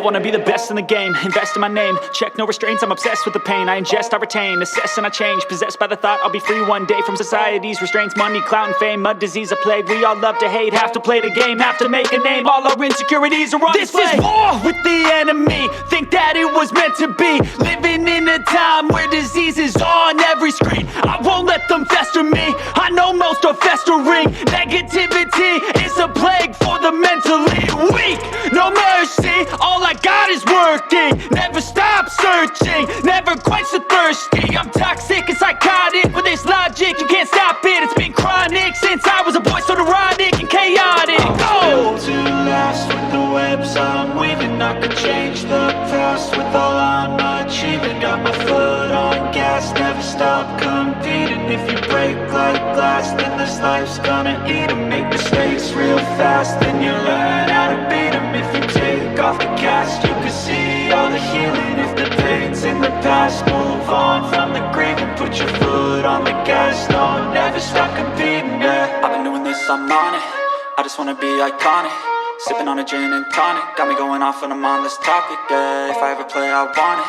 wanna be the best in the game, invest in my name, check no restraints, I'm obsessed with the pain. I ingest, I retain, assess and I change, possessed by the thought I'll be free one day from society's restraints. Money, clout and fame, mud, disease, a plague. We all love to hate, have to play the game, have to make a name. All our insecurities are on display. This is war with the enemy, think that it was meant to be. Living in a time where disease is on every screen. I won't let them fester me, I know most are festering. Negativity is a plague for the mentally weak. No mercy, all I got is working. Never stop searching, never quite so thirsty. I'm toxic and psychotic with this logic, you can't stop it. It's been chronic since I was a boy, so neurotic and chaotic. I'm built to last with the webs I'm weaving. I could change the past with all I'm achieving. Got my foot on gas, never stop competing. If you break like glass, then this life's gonna eat 'em. Make mistakes real fast, then you learn how to beat 'em. If you take off the cast, you can see all the healing. If the pain's in the past, move on from the grave and put your foot on the gas. No, never stop competing, yeah. I've been doing this, I'm on it, I just wanna be iconic. Sipping on a gin and tonic, got me going off when I'm on this topic, yeah. If I ever play, I want it,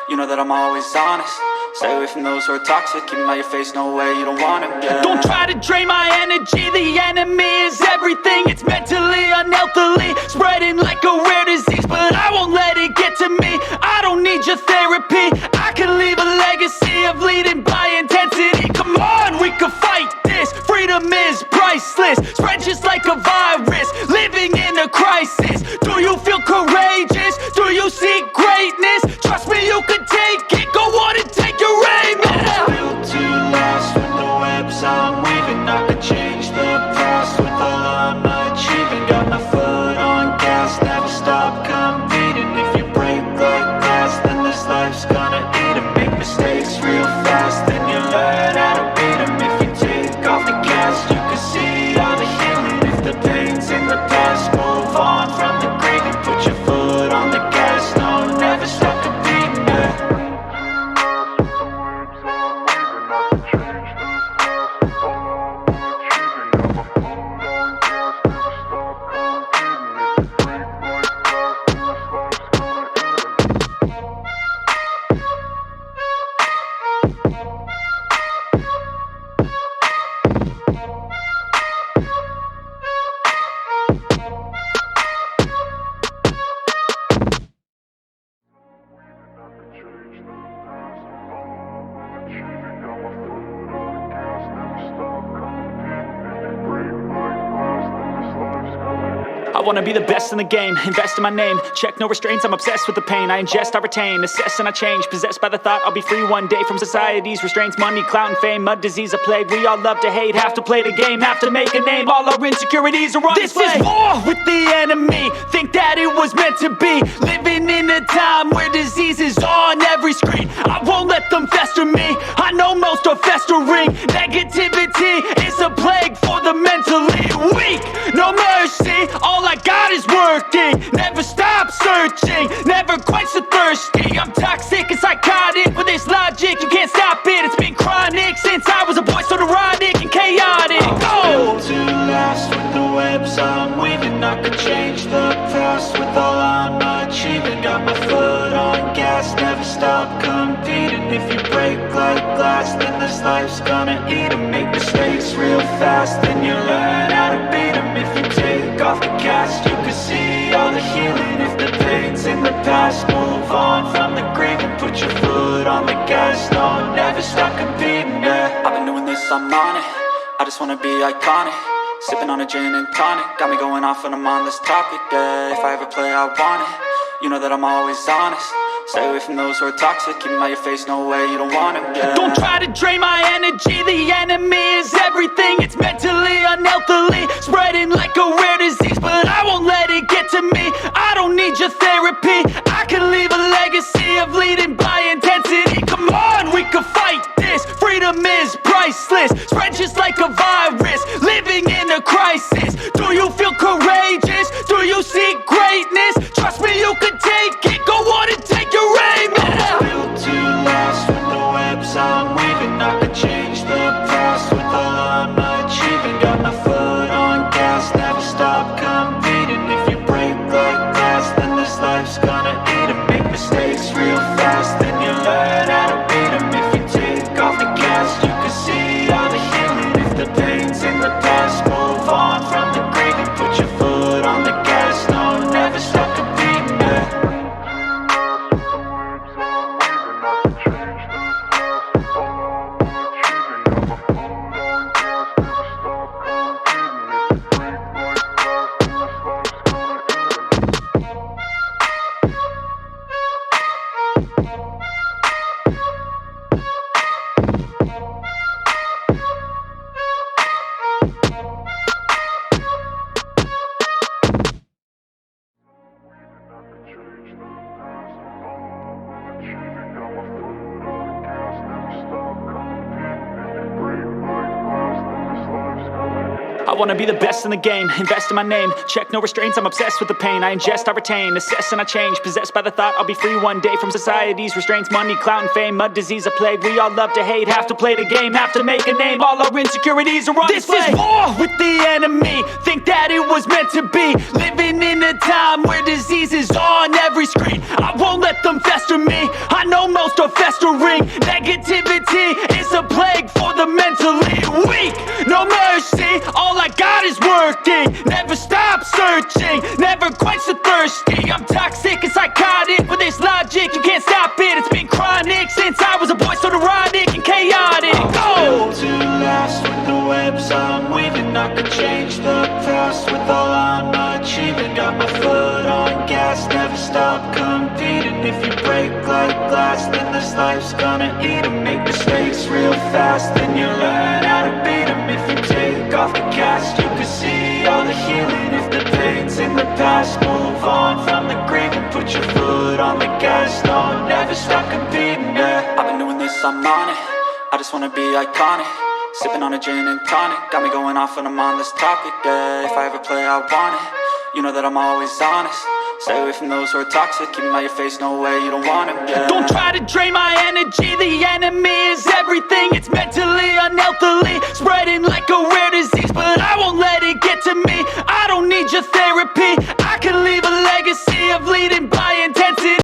you know that I'm always honest. Stay away from those who are toxic, keep them out your face, no way, you don't want it, yeah. Don't try to drain my energy, the enemy is everything. It's mentally, unhealthily, spreading like a rare disease. But I won't let it get to me, I don't need your therapy. I can leave a legacy of leading by intensity. Come on, we can fight this, freedom is priceless. Spread just like a virus, living in a crisis. Do you feel courageous? Do you seek greatness? Trust me, you can take it, go on and take your aim, yeah. I'm built to last with the webs I'm weaving. I could change the past with all I'm achieving. Got my foot on gas, never stop competing. If you break like glass, then this life's gonna eat 'em. Make mistakes real fast, then you learn how to beat 'em. If you take off the cast, you can see all the healing. If the pain's in the past, move on from the grave and put your foot on the gas. No, never stop competing, yeah. I wanna be the best in the game, invest in my name, check no restraints, I'm obsessed with the pain. I ingest, I retain, assess and I change, possessed by the thought I'll be free one day from society's restraints. Money, clout and fame, mud, disease, a plague. We all love to hate, have to play the game, have to make a name. All our insecurities are on display. This is war with the enemy, think that it was meant to be. Living in a time where disease is on every screen. I won't let them fester me, I know most are festering. Negativity is a plague for the mentally weak. No mercy, all I got is working. Never stop searching, never quite so thirsty. I'm toxic and psychotic with this logic, you can't stop it. It's been chronic since I was a boy, so neurotic and chaotic. I'm built to last with the webs I'm weaving. I could change the past with all I'm achieving. Got my foot on gas, never stop competing. If you break like glass, then this life's gonna eat 'em. Make mistakes real fast, then you learn how to beat 'em. If you take off the cast, you can see all the healing. If the pain's in the past, move on from the grave and put your foot on the gas. No, never stop competing, yeah. I've been doing this, I'm on it, I just wanna be iconic. Sipping on a gin and tonic, got me going off when I'm on this topic, yeah. If I ever play, I want it, you know that I'm always honest. Stay away from those who are toxic, keep them out your face, no way, you don't want it, yeah. Don't try to drain my energy, the enemy is everything. It's mentally, unhealthily, spreading like a rare disease. But I won't let it get to me, I don't need your therapy. I can leave a legacy of leading by intensity. Come on, we can fight this, freedom is priceless. Spread just like a virus, living in a crisis. Do you feel courageous? Do you seek greatness? Trust me, you can take it, go on and take your aim, yeah. I'm built to last with the webs I'm weaving. I could change the past with all I'm achieving. Got my foot on gas, never stop competing. If you break like glass, then this life's gonna wanna be the best in the game, invest in my name, check no restraints, I'm obsessed with the pain. I ingest, I retain, assess and I change, possessed by the thought I'll be free one day from society's restraints. Money, clout and fame, mud, disease, a plague. We all love to hate, have to play the game, have to make a name. All our insecurities are on display. This is war with the enemy, think that it was meant to be. Living in a time where disease is on every screen. I won't let them fester me, I know most are festering. Negativity is a plague for the mentally weak. No mercy, all I got is working. Never stop searching, never quench the thirsty. I'm toxic and psychotic with this logic, you can't stop it. It's been chronic since I was a boy, so neurotic and chaotic. Built to last with the webs I'm weaving. I could change the past with all I'm achieving. Got my foot on gas, never stop competing. If you break like glass, then this life's gonna eat 'em. Make mistakes real fast, then you learn how to beat 'em. If you take off the cast, you can see all the healing. If the pain's in the past, move on from the grave and put your foot on the gas. No, never stop competing, yeah. I've been doing this, I'm on it. I just wanna be iconic. Sipping on a gin and tonic, got me going off when I'm on this topic, yeah. If I ever play, I want it. You know that I'm always honest. Stay away from those who are toxic. Keep them out your face, no way, you don't want them, yeah. Don't try to drain my energy, the enemy is everything. It's meant to